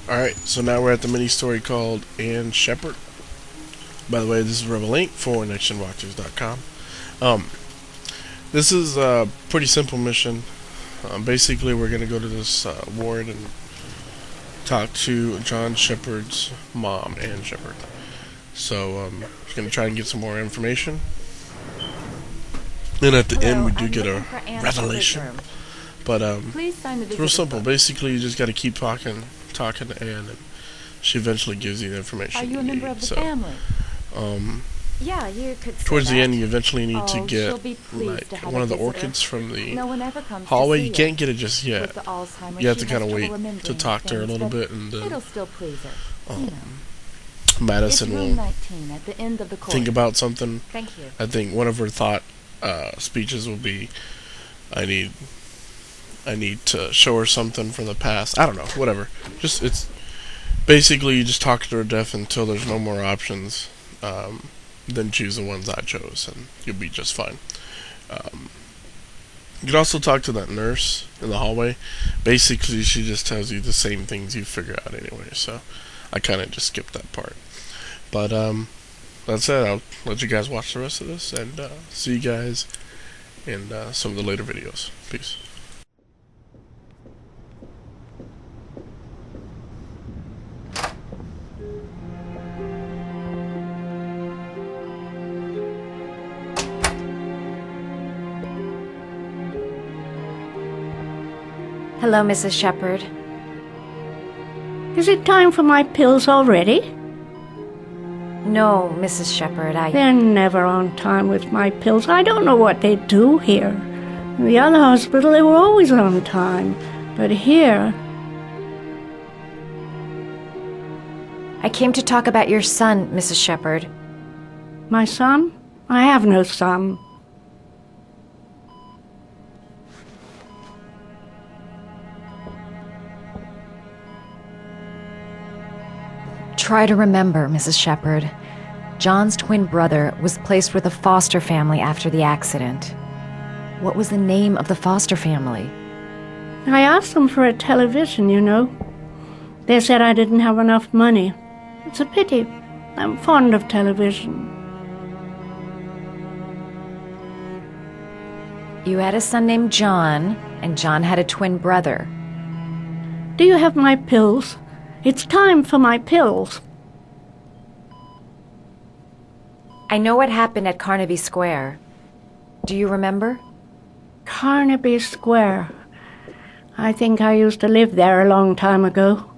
Alright, so now we're at the mini-story called And Shepard. By the way, this is Rebel Inc. for NextGenWatchers.com. This is a pretty simple mission. Basically, we're going to go to this ward and talk to John Shepard's mom, Ann Shepard. So, we're going to try and get some more information. And at the end, we do get a revelation. But it's real simple. Basically, you just got to keep talking to Ann, and she eventually gives you the information. Are you a member of the family? Yeah, you could say towards that. the end, you eventually need to get like one of the orchids from the hallway. You can't get it just yet. You have to kind of wait to talk to her a little bit, and it'll still please her. Madison will at the end of the think about something. Thank you. I think one of her thought speeches will be, I need to show her something from the past. I don't know, whatever. It's basically you just talk to her to death until there's no more options. Then choose the ones I chose, and you'll be just fine. You can also talk to that nurse in the hallway. Basically, she just tells you the same things you figure out anyway. So I kind of just skipped that part. But that's it. I'll let you guys watch the rest of this, and see you guys in some of the later videos. Peace. Hello, Mrs. Shepard. Is it time for my pills already? No, Mrs. Shepard, They're never on time with my pills. I don't know what they do here. In the other hospital, they were always on time. But here... I came to talk about your son, Mrs. Shepard. My son? I have no son. Try to remember, Mrs. Shepard. John's twin brother was placed with a foster family after the accident. What was the name of the foster family? I asked them for a television, you know. They said I didn't have enough money. It's a pity. I'm fond of television. You had a son named John, and John had a twin brother. Do you have my pills? It's time for my pills. I know what happened at Carnaby Square. Do you remember? Carnaby Square. I think I used to live there a long time ago.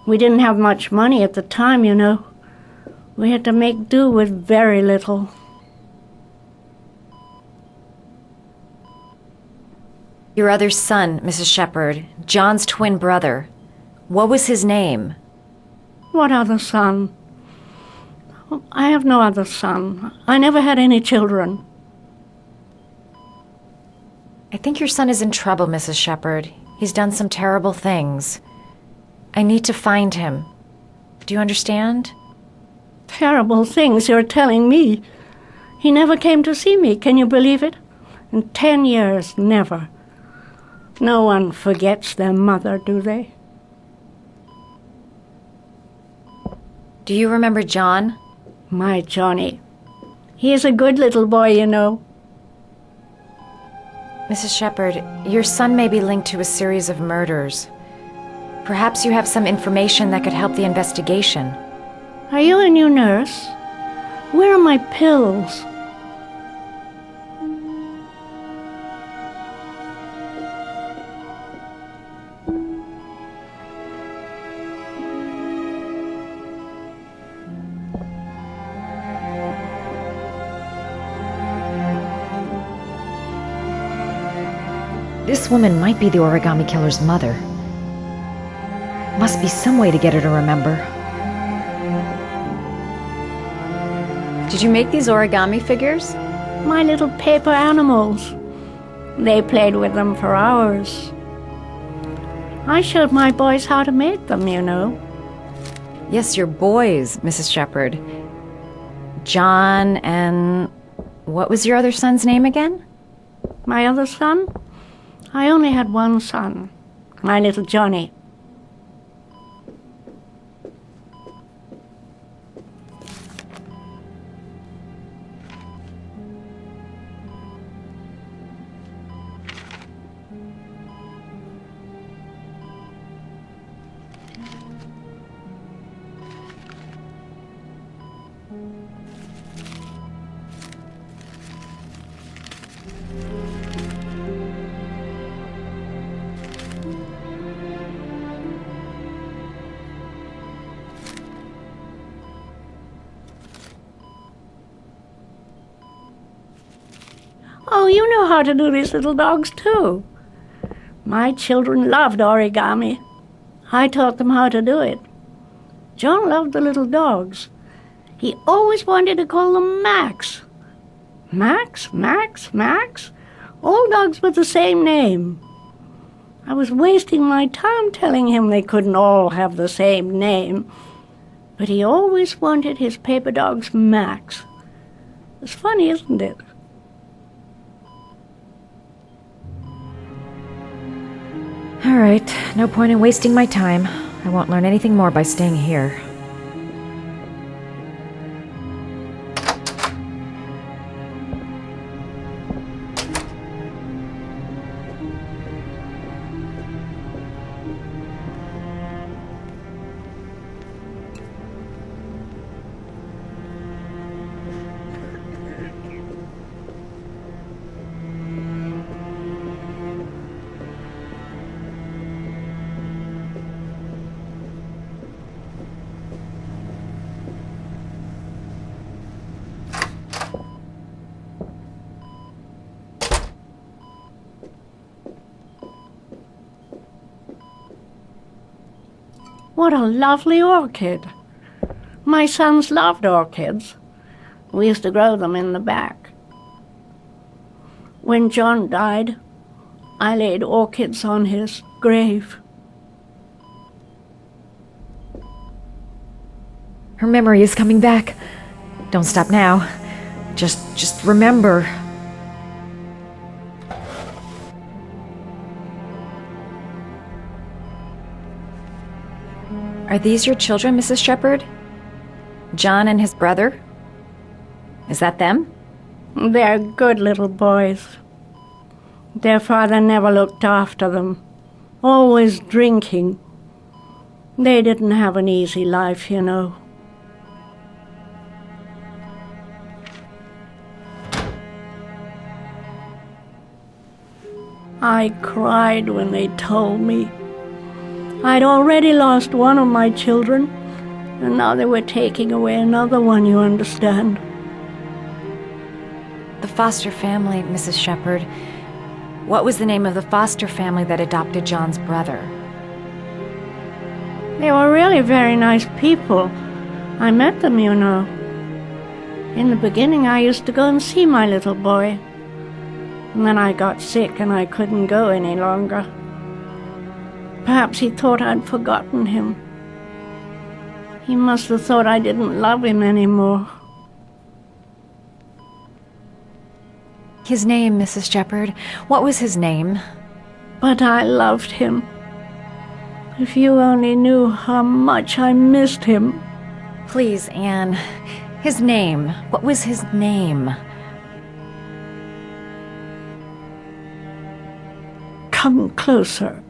We didn't have much money at the time, you know. We had to make do with very little. Your other son, Mrs. Shepard, John's twin brother. What was his name? What other son? I have no other son. I never had any children. I think your son is in trouble, Mrs. Shepard. He's done some terrible things. I need to find him. Do you understand? Terrible things you're telling me. He never came to see me, can you believe it? In 10 years, never. No one forgets their mother, do they? Do you remember John? My Johnny. He is a good little boy, you know. Mrs. Shepard, your son may be linked to a series of murders. Perhaps you have some information that could help the investigation. Are you a new nurse? Where are my pills? This woman might be the origami killer's mother. Must be some way to get her to remember. Did you make these origami figures? My little paper animals. They played with them for hours. I showed my boys how to make them, you know. Yes, your boys, Mrs. Shepard. John and... what was your other son's name again? My other son? I only had one son, my little Johnny. Oh, you know how to do these little dogs, too. My children loved origami. I taught them how to do it. John loved the little dogs. He always wanted to call them Max. Max, Max, Max? All dogs with the same name. I was wasting my time telling him they couldn't all have the same name. But he always wanted his paper dogs Max. It's funny, isn't it? All right, no point in wasting my time. I won't learn anything more by staying here. What a lovely orchid. My sons loved orchids. We used to grow them in the back. When John died, I laid orchids on his grave. Her memory is coming back. Don't stop now. Just remember. Are these your children, Mrs. Shepard? John and his brother? Is that them? They're good little boys. Their father never looked after them, always drinking. They didn't have an easy life, you know. I cried when they told me. I'd already lost one of my children, and now they were taking away another one, you understand. The foster family, Mrs. Shepard. What was the name of the foster family that adopted John's brother? They were really very nice people. I met them, you know. In the beginning, I used to go and see my little boy. And then I got sick and I couldn't go any longer. Perhaps he thought I'd forgotten him. He must have thought I didn't love him anymore. His name, Mrs. Shepard. What was his name? But I loved him. If you only knew how much I missed him. Please, Anne. His name. What was his name? Come closer.